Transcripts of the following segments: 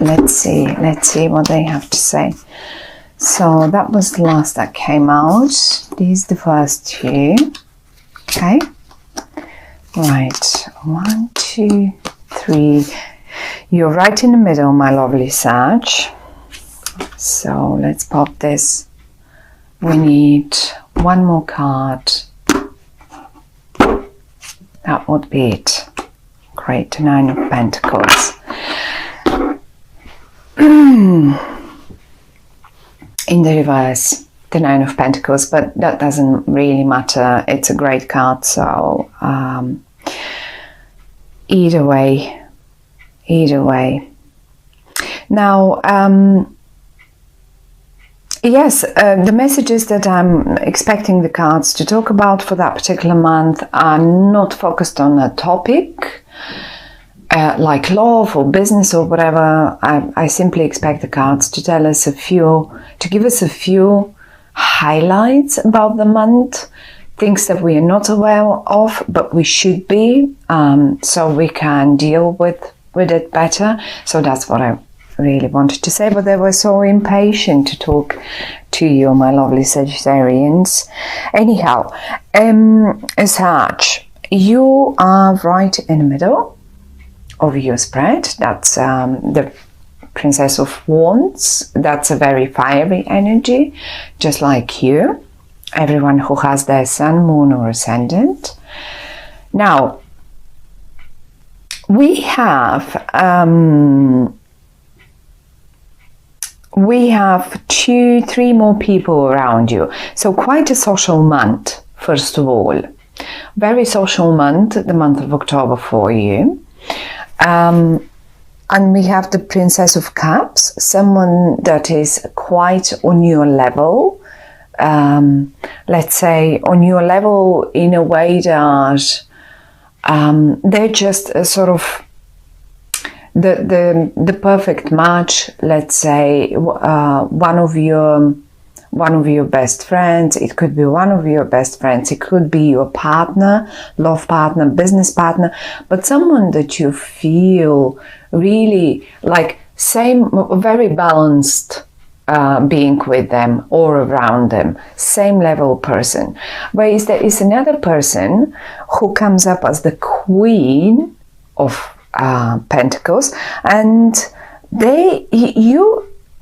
let's see what they have to say. So that was the last that came out. These the first two. Okay. Right. 1, 2, 3. You're right in the middle, my lovely Sag. So let's pop this. We need one more card. That would be it. Great. The 9 of Pentacles. In the reverse, the 9 of Pentacles, but that doesn't really matter. It's a great card, so either way. Now, yes, the messages that I'm expecting the cards to talk about for that particular month are not focused on a topic, like love or business or whatever. I simply expect the cards to tell us to give us a few highlights about the month, things that we are not aware of, but we should be, so we can deal with it better. So that's what I really wanted to say, but they were so impatient to talk to you, my lovely Sagittarians. Anyhow, Sag, you are right in the middle of your spread. That's the Princess of Wands. That's a very fiery energy, just like you. Everyone who has their sun, moon or ascendant. Now, we have 2, 3 more people around you. So quite a social month, first of all. Very social month, the month of October for you. And we have the Princess of Cups, someone that is quite on your level. Let's say on your level in a way that they're just a sort of the perfect match. Let's say one of your best friends. It could be one of your best friends. It could be your partner, love partner, business partner, but someone that you feel really like very balanced being with them or around them, same level person. Whereas there is another person who comes up as the Queen of Pentacles, and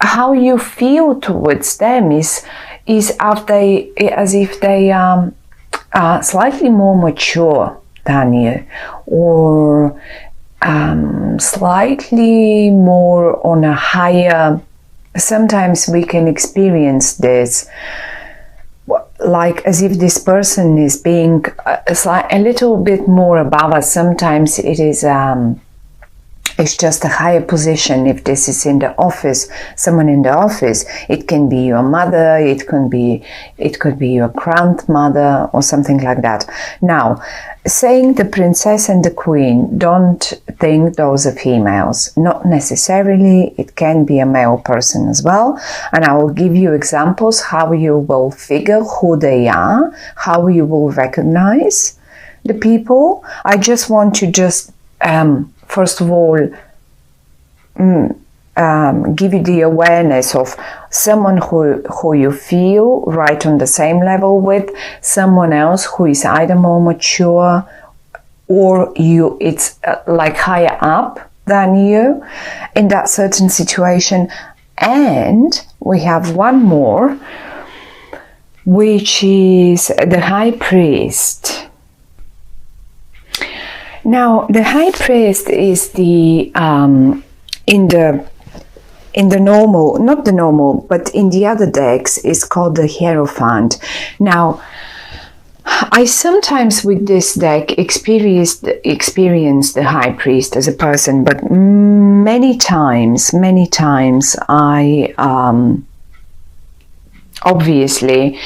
how you feel towards them is as if they are slightly more mature than you, or slightly more on a higher. Sometimes we can experience this like as if this person is being a little bit more above us. Sometimes it is it's just a higher position. If this is in the office, someone in the office, it can be your mother, it could be your grandmother or something like that. Now, saying the princess and the queen, don't think those are females. Not necessarily. It can be a male person as well. And I will give you examples how you will figure who they are, how you will recognize the people. I just want to first of all, give you the awareness of someone who you feel right on the same level with, someone else who is either more mature or it's like higher up than you in that certain situation. And we have one more, which is the High Priest. Now, the High Priest is the in the normal, not the normal, but in the other decks is called the Hierophant. Now, I sometimes with this deck experience the High Priest as a person, but many times I obviously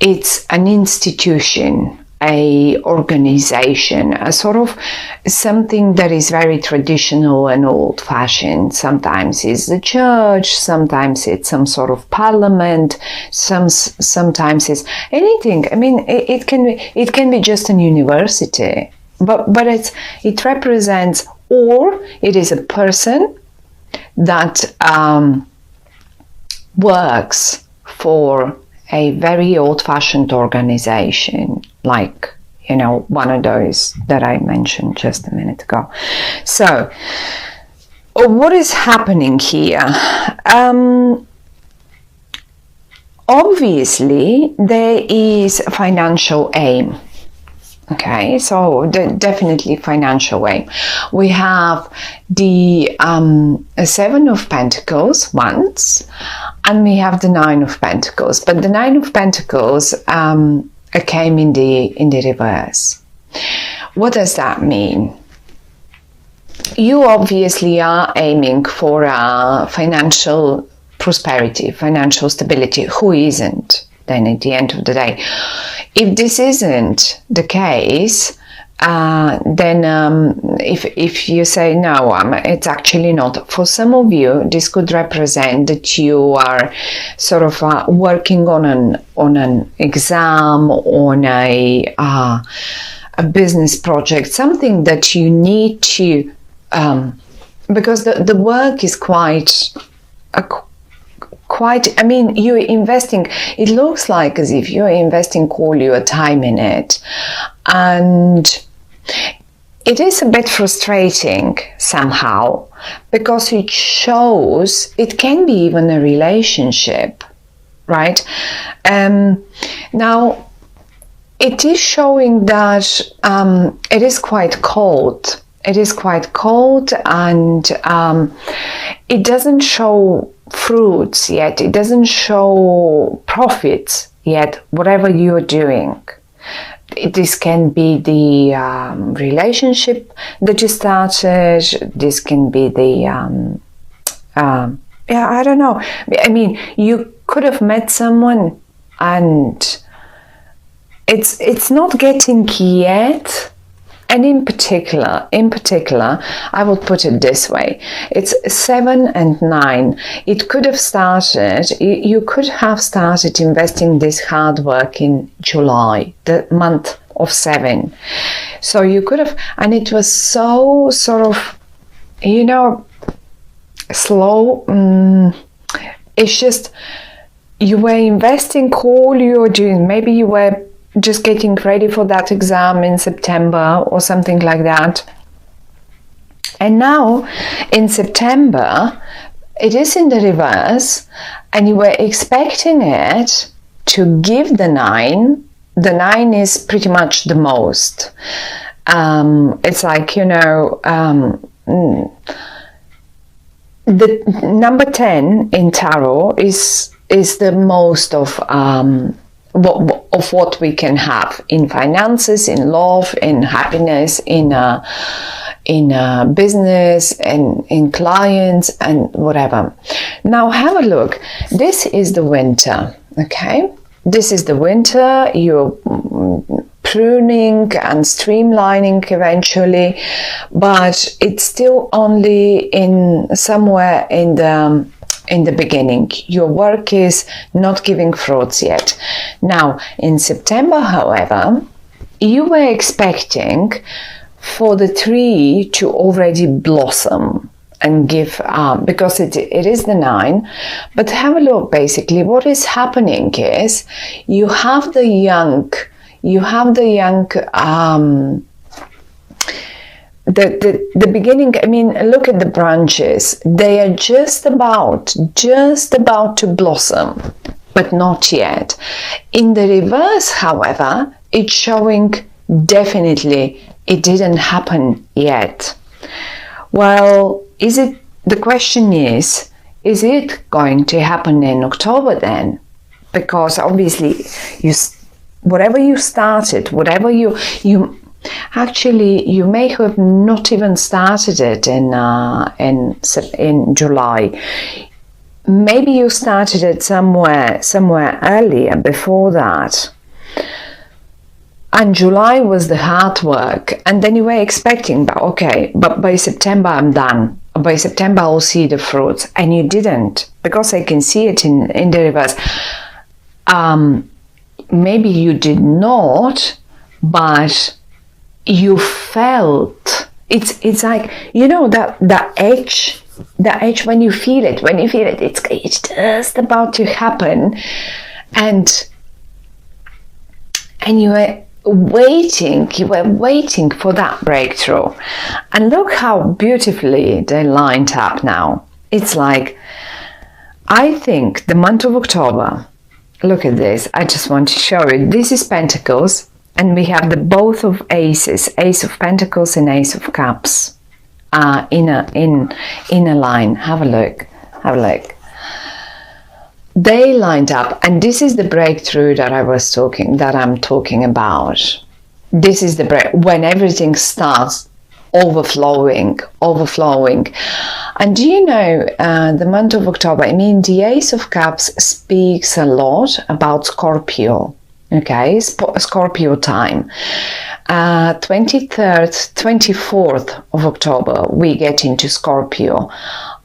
it's an institution, a organization, a sort of something that is very traditional and old-fashioned. Sometimes it's the church, sometimes it's some sort of parliament, sometimes it's anything. I mean, it can be just a university, but it represents, or it is a person that works for a very old-fashioned organization, like, you know, one of those that I mentioned just a minute ago. So what is happening here? Obviously there is a financial aim. Okay, so definitely financial aim. We have the Seven of Pentacles once, and we have the Nine of Pentacles. But the Nine of Pentacles came in the reverse. What does that mean? You obviously are aiming for financial prosperity, financial stability. Who isn't? Then at the end of the day, if this isn't the case, then if you say no, it's actually not. For some of you, this could represent that you are sort of working on an exam, on a business project, something that you need to, because the work is quite, I mean, you're investing, it looks like as if you're investing all your time in it. And it is a bit frustrating somehow, because it shows, it can be even a relationship, right? Now, it is showing that it is quite cold. It is quite cold, and it doesn't show fruits yet. It doesn't show profits yet, whatever you're doing. This can be the relationship that you started. This can be the yeah, I don't know. I mean, you could have met someone and it's not getting yet. And in particular, I would put it this way. It's 7 and 9. It could have started, you could have started investing this hard work in July, the month of 7. So you could have, and it was so sort of, you know, slow. It's just, you were investing all you're doing. Maybe you were just getting ready for that exam in September or something like that. And now in September, it is in the reverse, and you were expecting it to give the 9. The 9 is pretty much the most. It's like, you know, the number 10 in tarot is the most of what we can have in finances, in love, in happiness, in business, and in clients, and whatever. Now have a look. This is the winter, okay? This is the winter. You're pruning and streamlining eventually, but it's still only in somewhere in the beginning. Your work is not giving fruits yet. Now in September, however, you were expecting for the tree to already blossom and give, because it is the 9. But have a look. Basically what is happening is you have the young the beginning. I mean, look at the branches. They are just about to blossom, but not yet. In the reverse, however, it's showing definitely it didn't happen yet. Well, the question is it going to happen in October then? Because obviously whatever you started, whatever you actually, you may have not even started it in July. Maybe you started it somewhere earlier before that. And July was the hard work. And then you were expecting, but by September I'm done. By September I'll see the fruits. And you didn't, because I can see it in the reverse. Maybe you did not, but you felt it's like, you know, that edge the age when you feel it, it's just about to happen, and you were waiting for that breakthrough. And look how beautifully they lined up now. It's like, I think the month of October, look at this, I just want to show you. This is Pentacles, and we have the both of aces, Ace of Pentacles and Ace of Cups in a line. Have a look. They lined up, and this is the breakthrough that I'm talking about. This is the when everything starts overflowing. And do you know, the month of October, I mean, the Ace of Cups speaks a lot about Scorpio. Okay, Scorpio time. 23rd, 24th of October, we get into Scorpio.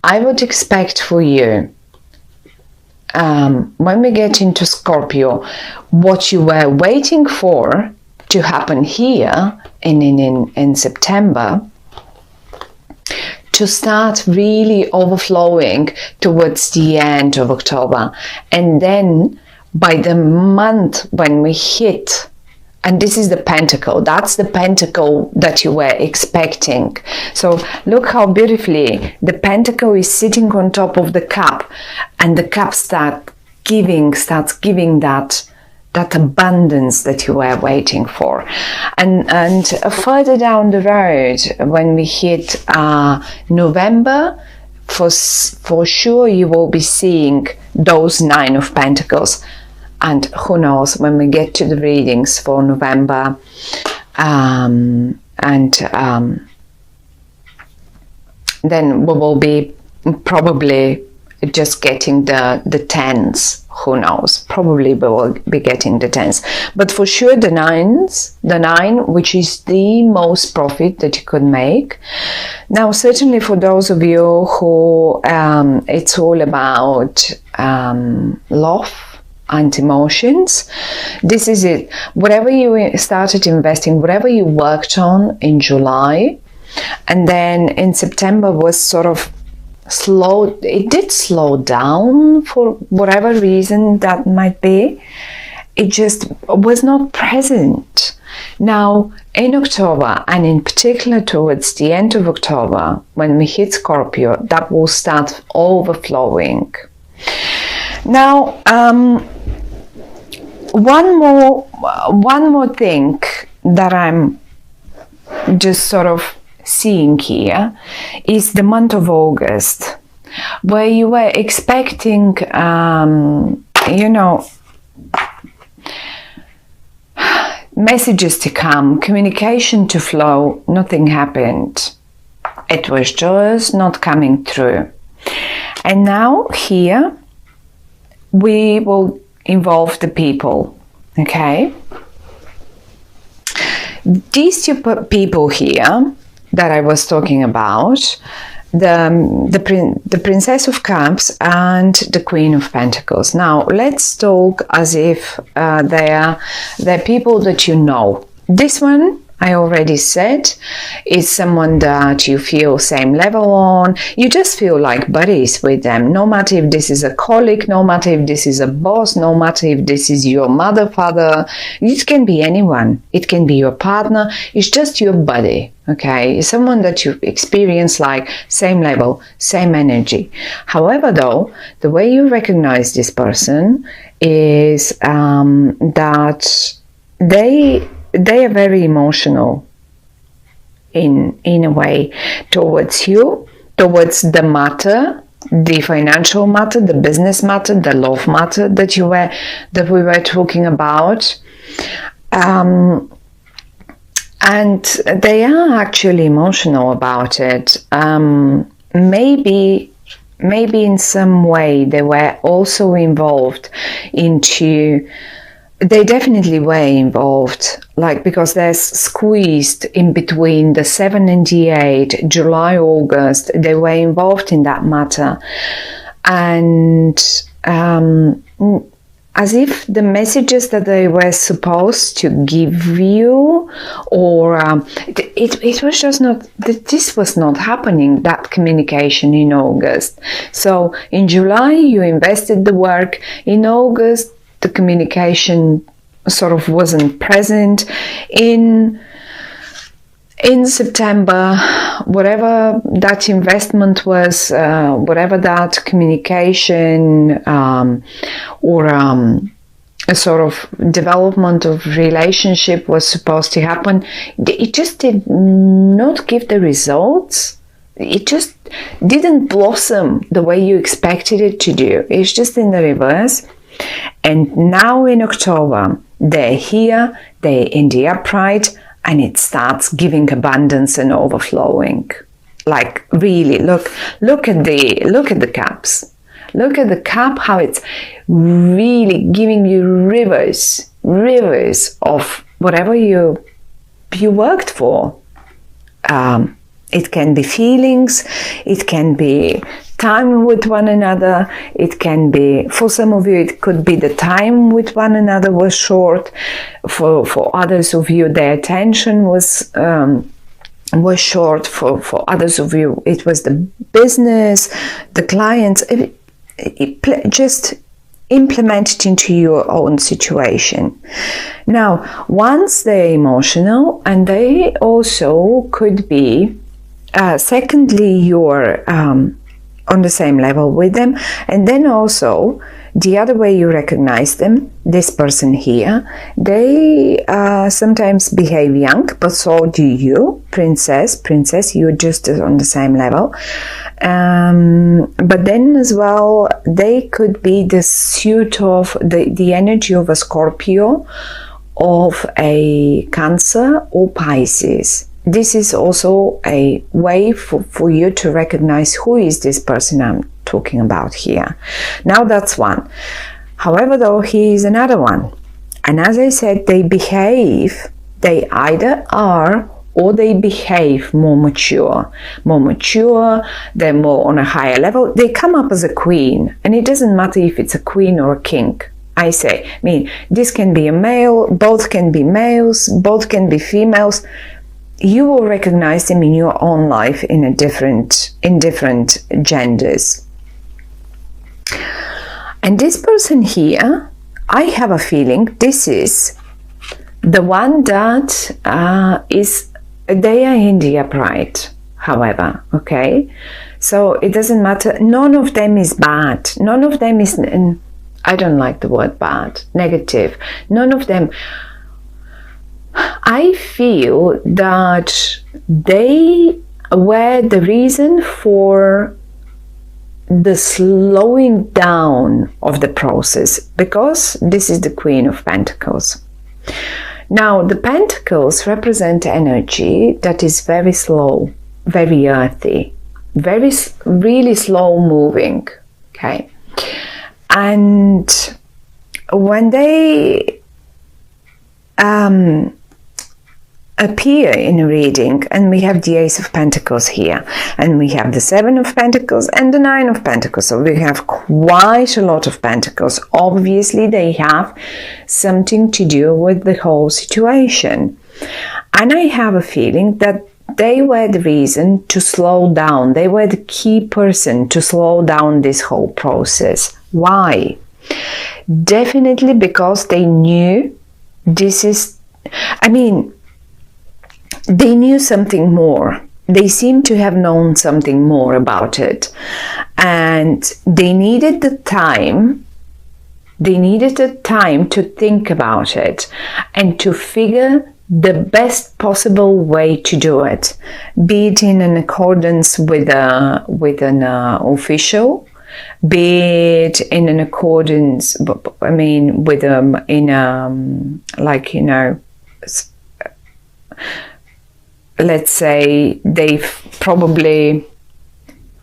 I would expect for you, when we get into Scorpio, what you were waiting for to happen here in September, to start really overflowing towards the end of October. And then by the month when we hit, and this is the Pentacle, that's the Pentacle that you were expecting. So look how beautifully the Pentacle is sitting on top of the Cup, and the Cup starts giving that abundance that you were waiting for. And further down the road, when we hit November, for sure you will be seeing those 9 of Pentacles. And who knows, when we get to the readings for November, then we will be probably just getting the 10s. Who knows? Probably we will be getting the 10s. But for sure the 9, which is the most profit that you could make. Now, certainly for those of you who it's all about love and emotions, this is it. Whatever you started investing, whatever you worked on in July, and then in September was sort of it did slow down for whatever reason that might be. It just was not present. Now in October, and in particular towards the end of October, when we hit Scorpio, that will start overflowing. Now one more thing that I'm just sort of seeing here is the month of August, where you were expecting messages to come, communication to flow. Nothing happened. It was just not coming through. And now here we will involve the people. Okay, these two people here that I was talking about, the Princess of Cups and the Queen of Pentacles. Now let's talk as if they're people that you know. This one, I already said, is someone that you feel same level on. You just feel like buddies with them, no matter if this is a colleague, no matter if this is a boss, no matter if this is your mother, father. It can be anyone. It can be your partner. It's just your buddy. Okay, it's someone that you experience like same level, same energy. However, though, the way you recognize this person is that they are very emotional in a way towards you, towards the matter, the financial matter, the business matter, the love matter that we were talking about. And they are actually emotional about it. Maybe in some way they were also involved into. They definitely were involved, like, because they're squeezed in between the 7 and the 8, July, August. They were involved in that matter, and as if the messages that they were supposed to give you, or it was just not, this was not happening, that communication in August. So in July you invested the work, in August the communication sort of wasn't present. In September, whatever that investment was, whatever that communication or a sort of development of relationship was supposed to happen, it just did not give the results. It just didn't blossom the way you expected it to do. It's just in the reverse. And now in October, they're here, they're in the upright, and it starts giving abundance and overflowing. Like really, look at the cups. Look at the cup, how it's really giving you rivers of whatever you worked for. It can be feelings, it can be time with one another, it can be, for some of you, it could be the time with one another was short. For others of you, the attention was short. For others of you, it was the business, the clients. Just implement it into your own situation. Now, once they're emotional, and they also could be, secondly, you're on the same level with them, and then also the other way you recognize them, this person here, they sometimes behave young, but so do you, princess, you're just on the same level. But then as well, they could be the suit of the energy of a Scorpio, of a Cancer or Pisces. This is also a way for you to recognize who is this person I'm talking about here. Now that's one. However, though, here is another one. And as I said, they either are or they behave more mature, they're more on a higher level. They come up as a queen, and it doesn't matter if it's a queen or a king. I mean, this can be a male, both can be males, both can be females. You will recognize them in your own life in different genders. And this person here, I have a feeling this is the one that they are in the upright, however, okay? So it doesn't matter. None of them is bad. None of them is, I don't like the word bad, negative. None of them. I feel that they were the reason for the slowing down of the process, because this is the Queen of Pentacles. Now, the Pentacles represent energy that is very slow, very earthy, really slow moving, okay? And when they appear in a reading, and we have the Ace of Pentacles here, and we have the Seven of Pentacles and the Nine of Pentacles, so we have quite a lot of Pentacles. Obviously they have something to do with the whole situation, and I have a feeling that they were the reason to slow down. They were the key person to slow down this whole process. Why? Definitely because they knew this is, they knew something more. They seem to have known something more about it. And they needed the time. They needed the time to think about it and to figure the best possible way to do it. Be it in an accordance with an official, be it in an accordance, with let's say they've probably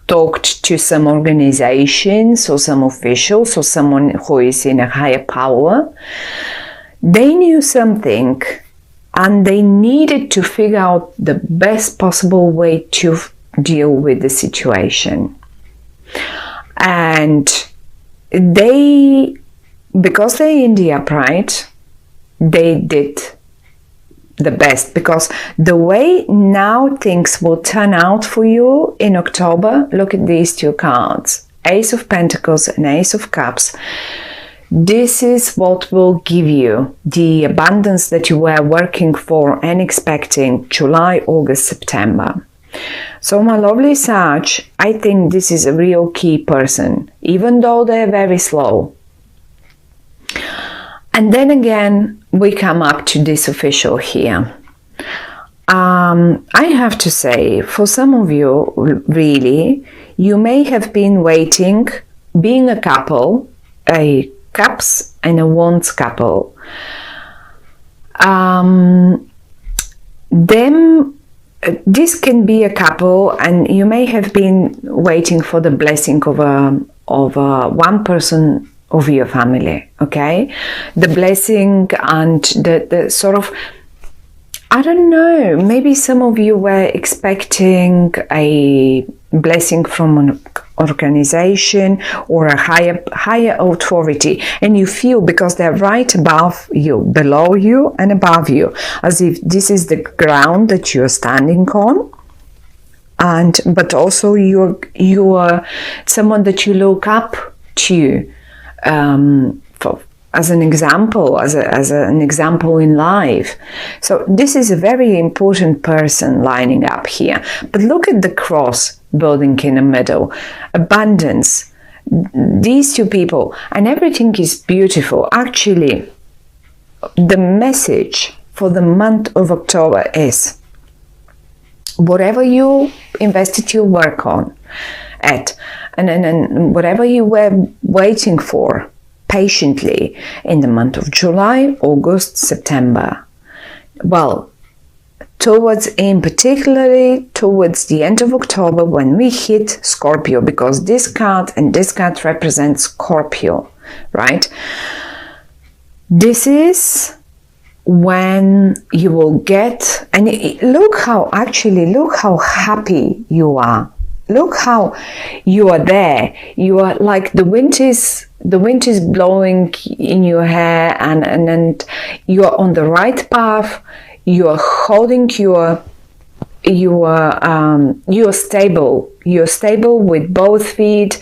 talked to some organizations or some officials or someone who is in a higher power. They knew something and they needed to figure out the best possible way to deal with the situation. And they because they're in the upright, they did the best, because the way now things will turn out for you in October, look at these two cards, Ace of Pentacles and Ace of Cups. This is what will give you the abundance that you were working for and expecting July, August, September. So my lovely Sag, I think this is a real key person, even though they're very slow. And then again, we come up to this official here. I have to say, for some of you, really, you may have been waiting, being a couple, a Cups and a Wands couple. This can be a couple, and you may have been waiting for the blessing of one person of your family, okay? The blessing and the sort of, I don't know, maybe some of you were expecting a blessing from an organization or a higher authority, and you feel, because they're right above you, below you and above you, as if this is the ground that you're standing on, but also you're someone that you look up to, as an example, as an example in life. So this is a very important person lining up here. But look at the cross building in the middle. Abundance. These two people, and everything is beautiful. Actually, the message for the month of October is, whatever you invested your work on and whatever you were waiting for patiently in the month of July, August, September, well, particularly towards the end of October, when we hit Scorpio, because this card and this card represents Scorpio, right? This is when you will get, and look how happy you are. Look how you are there. You are like the wind is blowing in your hair, and you are on the right path. You are holding you are stable. You're stable with both feet.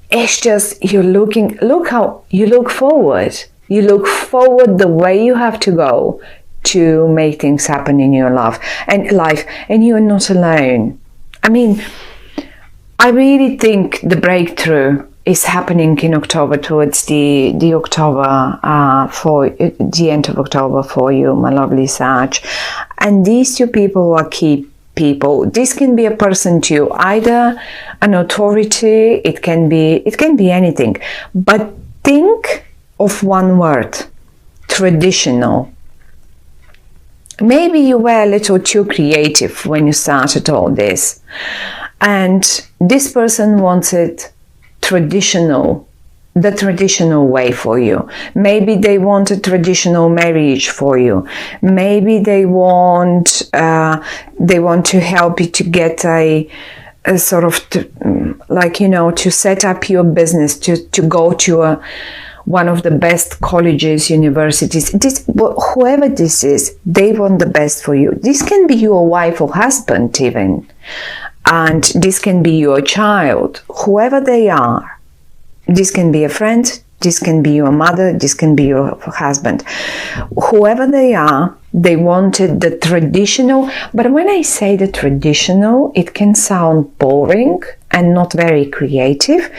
It's just, look how you look forward. You look forward the way you have to go to make things happen in your life, and you're not alone. I mean, I really think the breakthrough is happening in October, towards the October, for the end of October for you, my lovely Sag. And these two people are key people. This can be a person too, either an authority, it can be anything. But think of one word: traditional. Maybe you were a little too creative when you started all this, and this person wanted the traditional way for you. Maybe they want a traditional marriage for you. Maybe they want to help you to get a sort of, to set up your business, to go to one of the best colleges, universities. Whoever this is, they want the best for you. This can be your wife or husband even. And this can be your child, whoever they are. This can be a friend, this can be your mother, this can be your husband. Whoever they are, they wanted the traditional. But when I say the traditional, it can sound boring and not very creative,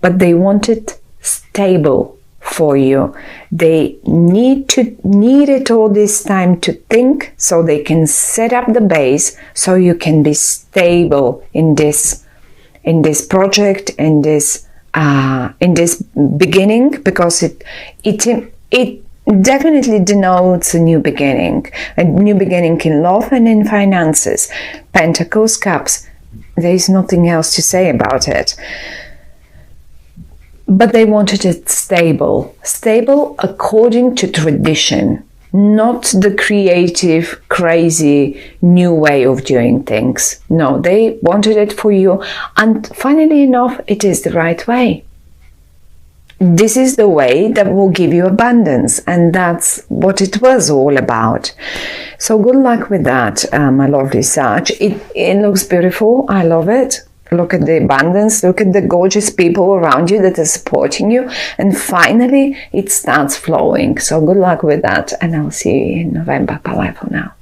but they wanted stable for you. They needed all this time to think, so they can set up the base, so you can be stable in this project, in this beginning, because it definitely denotes a new beginning in love and in finances. Pentacles, Cups. There is nothing else to say about it. But they wanted it stable according to tradition, not the creative, crazy, new way of doing things. No, they wanted it for you, and funnily enough, it is the right way. this is the way that will give you abundance, and that's what it was all about. So good luck with that, my lovely Sag. It looks beautiful. I love it. Look at the abundance, look at the gorgeous people around you that are supporting you, and finally it starts flowing. So good luck with that, and I'll see you in November. Bye for now.